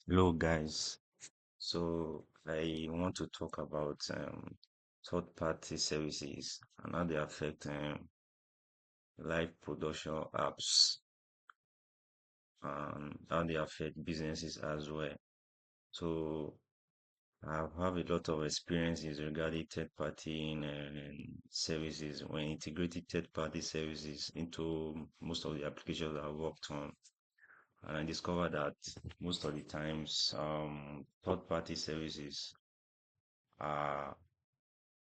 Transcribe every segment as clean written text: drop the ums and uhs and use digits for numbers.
Hello, guys. So I want to talk about third-party services and how they affect live production apps and how they affect businesses as well. So I have a lot of experiences regarding third-party services when integrated third-party services into most of the applications I worked on. And I discovered that most of the times, third-party services are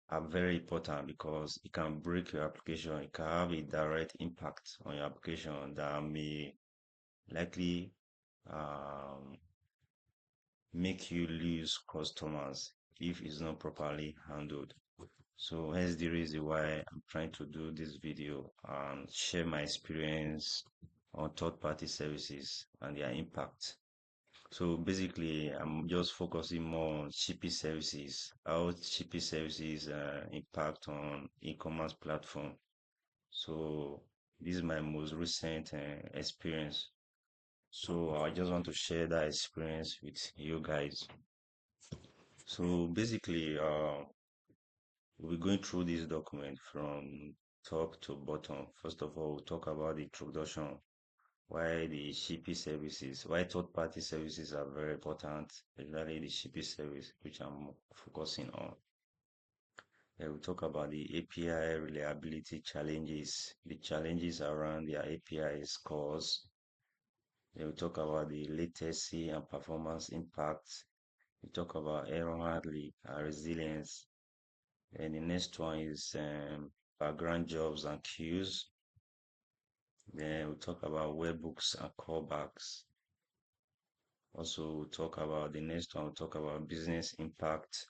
are very important because it can break your application. It can have a direct impact on your application that may likely um, make you lose customers if it's not properly handled. So hence the reason why I'm trying to do this video and share my experience on third-party services and their impact. So basically, I'm just focusing more on shipping services, how shipping services impact on e-commerce platform. So this is my most recent experience. So I just want to share that experience with you guys. So basically, we're going through this document from top to bottom. First of all, we'll talk about the introduction, why the shipping services, why third-party services are very important, especially the shipping service, which I'm focusing on. Then we talk about the API reliability challenges, the challenges around their API scores. Then we talk about the latency and performance impacts. We talk about error handling and resilience. And the next one is background jobs and queues. Then we talk about webhooks and callbacks. Also, we'll talk about the next one, we'll talk about business impact.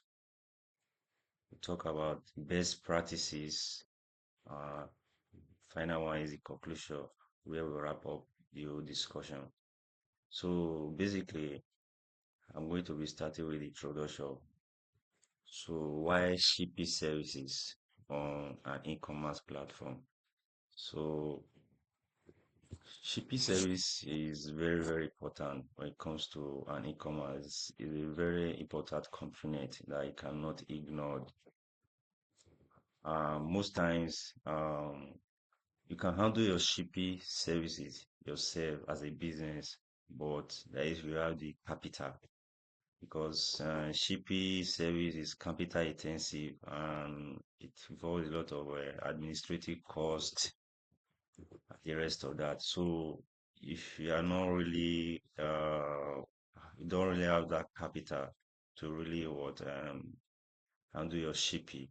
We'll talk about best practices. Uh, Final one is the conclusion where we wrap up the whole discussion. So basically, I'm going to be starting with the introduction. So why shipping services on an e-commerce platform? So shipping service is very, very important when it comes to an e-commerce. It's a very important component that you cannot ignore. Most times, you can handle your shipping services yourself as a business, but that is without the capital because shipping service is capital intensive and it involves a lot of administrative cost and the rest of that. So if you are not really, you don't really have that capital to really handle your shipping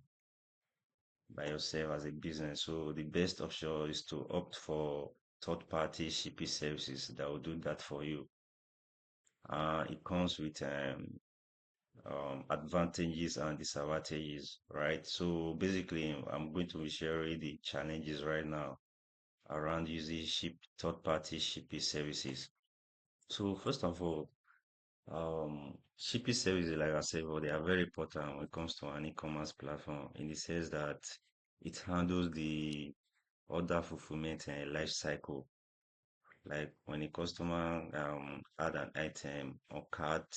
by yourself as a business. So the best option is to opt for third-party shipping services that will do that for you. It comes with advantages and disadvantages, right? So basically, I'm going to be sharing the challenges right now around using third-party shipping services. So first of all, shipping services, like I said, well, they are very important when it comes to an e-commerce platform in the sense that it handles the order fulfillment and life cycle. Like when a customer add an item or cart,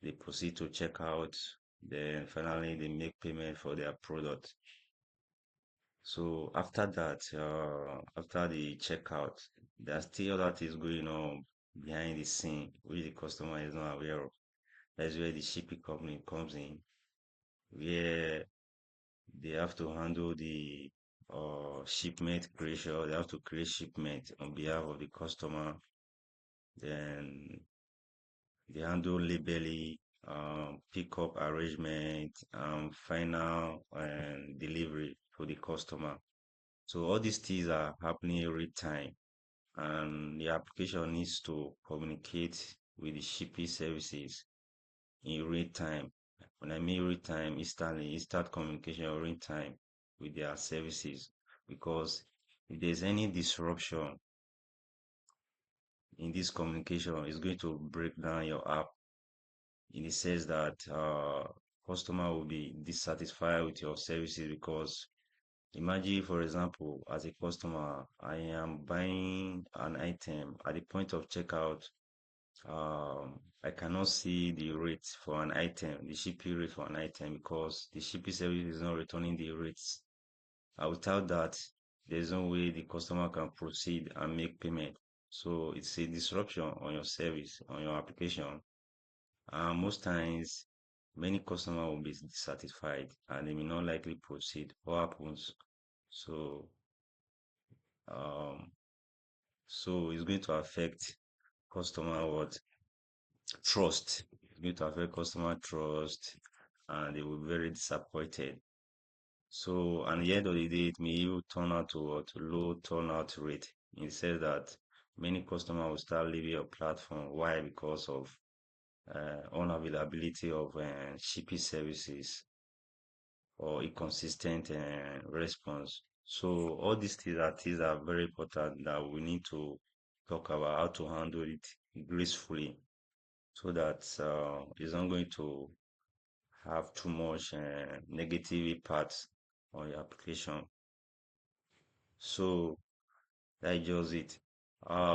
they proceed to check out, then finally they make payment for their product. So after that, after the checkout, there's still other things going on behind the scene which the customer is not aware of. That's where the shipping company comes in, where they have to handle the shipment creation. They have to create shipment on behalf of the customer. Then they handle labeling, pickup arrangement, final and delivery to the customer. So all these things are happening every time, and the application needs to communicate with the shipping services in real time. When I mean real time, instantly, instant communication in real time with their services. Because if there's any disruption in this communication, it's going to break down your app in the sense that customer will be dissatisfied with your services because imagine, for example, as a customer, I am buying an item at the point of checkout. I cannot see the rate for an item, the shipping rate for an item because the shipping service is not returning the rates. Without that, there's no way the customer can proceed and make payment. So it's a disruption on your service, on your application. Most times, many customers will be dissatisfied and they may not likely proceed. What happens? So, um, so it's going to affect customer what trust. It's going to affect customer trust, and they will be very disappointed. So, at the end of the day, it may even turn out to what low turnout rate. It says that many customers will start leaving your platform. Why? Because of unavailability of shipping services or inconsistent response. So all these are very important that we need to talk about how to handle it gracefully so that it's not going to have too much negative impact on your application. So that's just it.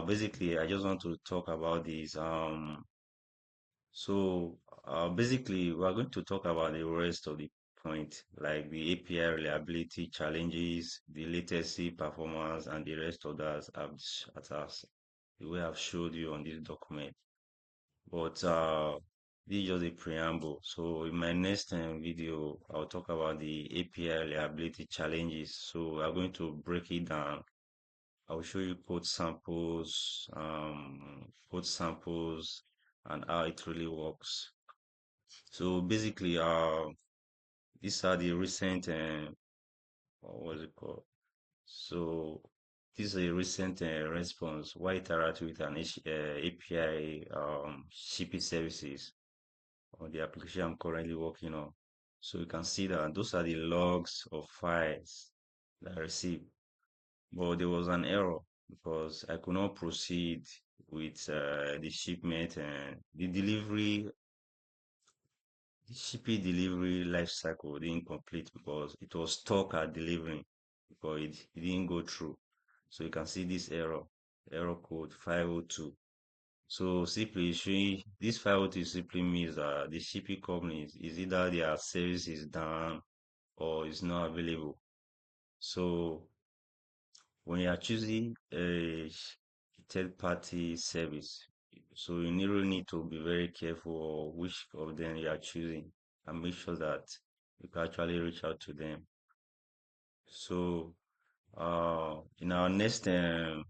Basically, I just want to talk about this. Basically, we are going to talk about the rest of the point, like the API reliability challenges, the latency performance, and the rest of that as the way I've showed you on this document. But this is just a preamble. So in my next video, I'll talk about the API reliability challenges. So I'm going to break it down. I'll show you code samples, and how it really works. So basically, these are the recent, what was it called? So this is a recent response. Why interact with an API shipping services on the application I'm currently working on. So you can see that those are the logs of files that I received. But there was an error because I could not proceed with the shipment and the shipping delivery life cycle didn't complete because it was stuck at delivering because it didn't go through. So you can see this error code 502. So simply showing this 502 simply means that the shipping companies is either their service is down or is not available. So when you are choosing a third party service, so you really need to be very careful of which of them you are choosing and make sure that you can actually reach out to them. So in our next in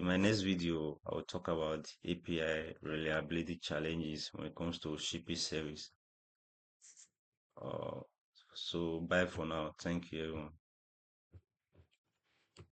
my next video, I will talk about API reliability challenges when it comes to shipping service. Uh, so bye for now. Thank you, everyone.